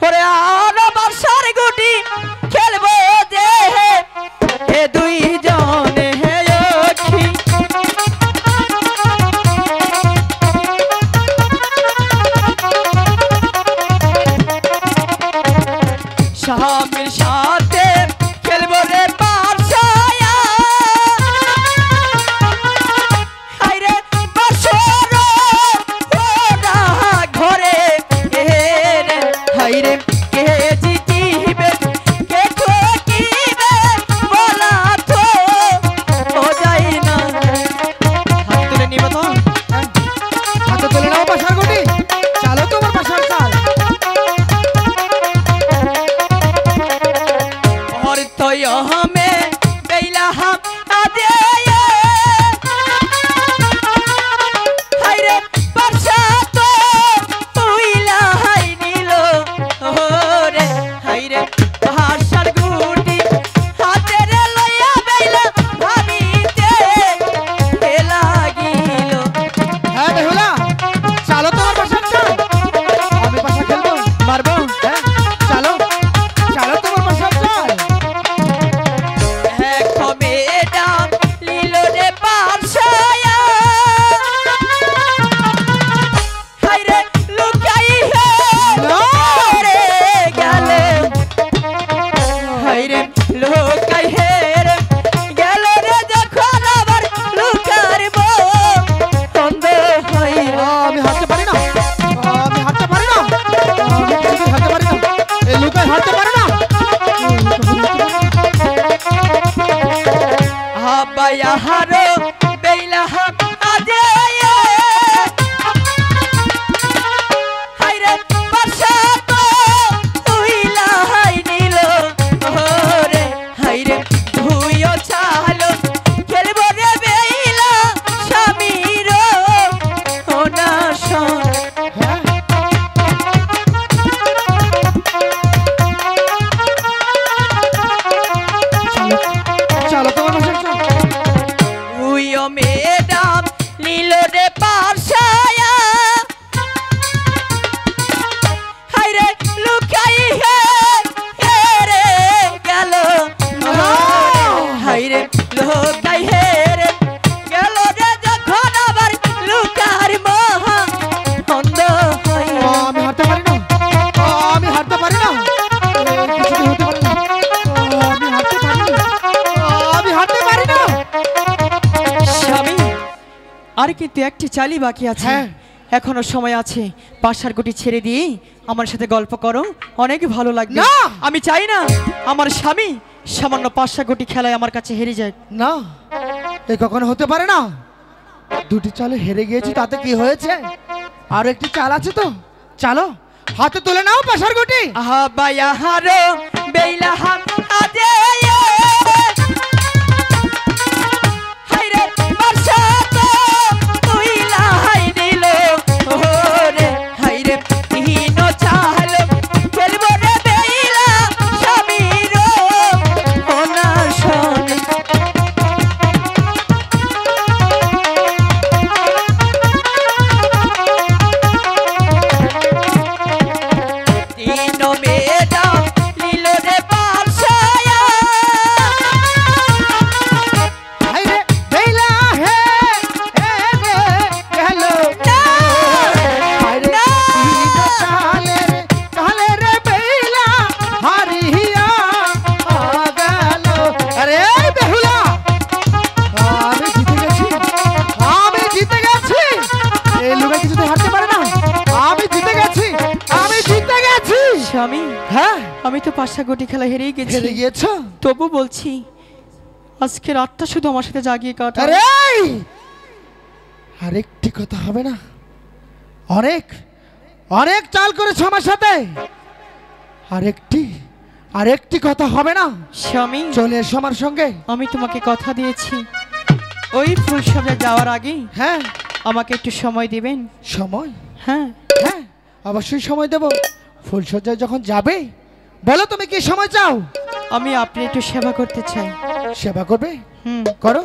ওরে আর বাসার গুটি খেলবো যে এ দুই জনে হে অখি স্বামীর সাথে খেলবো রে পারছায়া হায়রে বাসর ওরা ঘরে রে হায়রে কে জিতিবে কে ঠকিবে বলা তো ও যাই না হাত তুলে নিব তো হাতে তুলে নাও বাসার গুটি চালো তোমার বাসার চাল और तो हमें बेला हम आदे हायरे बरसा तो उइला हाय नीलो ओरे हायरे भाषार गुटी हाथे रे लया बेला भामीते ए लागिलो হ্যাঁ বেহুলা চালো তোমার বাসার চাল আমি বাসা খেলবো मारबो হ্যাঁ চালো চালো তোমার বাসার চাল है कमेडा लीलो रे पारछाया हायरे लुकाई है रे गले हायरे लुकाई है रे गले रे যখন আবার লুকারবো বন্ধ হইলো আমি হাঁটতে পারি না আমি হাঁটতে পারি না আমি কিছুতেই হাঁটতে পারি না এই লুকায় হাঁটতে পারি না আবায়া হারো বেলা হাম আদে হায়রে বর্ষা তো উইলা হাই নীলো ওরে হায়রে ধুইও চালো খেলবো রে বেলা স্বামীর ওনা শোন হ্যাঁ চালো তোমার বাসার চাল উইও মেডাম নীলো রে পারছায়া হায়রে লুকাই হে রে গেল হায়রে লুকাই হে রে গেল রে যখন আবার লুকার মহা অন্ধ হই আমি হাঁটতে পারি না আমি হাঁটতে পারি না কিছুতেই হতে পারি না আমি হাঁটতে পারি না আমি হাঁটতে পারি না স্বামী আর কিন্তু একটি চালি বাকি আছে হ্যাঁ। এখনো সময় আছে পাশার গুটি ছেড়ে দিয়ে আমার সাথে গল্প করো অনেক ভালো লাগবে না! আমি চাই না আমার স্বামী সামান্য পাশা গুটি খেলায় আমার কাছে হেরে যায় না এ কখনো হতে পারে না দুটি চালে হেরে গিয়েছি তাতে কি হয়েছে আর একটি চাল আছে তো চালো হাতে তুলে নাও পাশার গুটি আহা বায়া হারো বেইলা হাম আদে হায়রে বর্ষা তো উইলা হাই দিলো ওরে হায়রে তিনো চালো খেলবো রে বেইলা স্বামীর ওনা শোন তিনো মেডা লীলো রে পারছায়া হায়রে বেলা হে রে গেল হায়রে তিন চালে রে বেলা হারিয়া গেল আরে বেহুলা আমি জিতে গেছি এই লোক কিছুতে হারতে পারে না আমি জিতে গেছি স্বামী হ্যাঁ আমি তো পাশা গুটি খেলা হেরেই গেছি হেরে গিয়েছো তবু বলছি আজকে রাতটা শুধু আমার সাথে জাগিয়ে কাটা আরে আরেকটি কথা হবে না অনেক অনেক চাল করেছো আমার সাথে আরেকটি কথা হবে না স্বামী চলে এসো আমার সঙ্গে আমি তোমাকে কথা দিয়েছি ওই ফুল সজ্জা যাওয়ার আগে হ্যাঁ আমাকে একটু সময় দিবেন সময় হ্যাঁ হ্যাঁ অবশ্যই সময় দেব ফুলসজ্জায় যখন যাবে বলো তুমি কি সময় চাও আমি আপনি একটু সেবা করতে চাই সেবা করবে হুম করো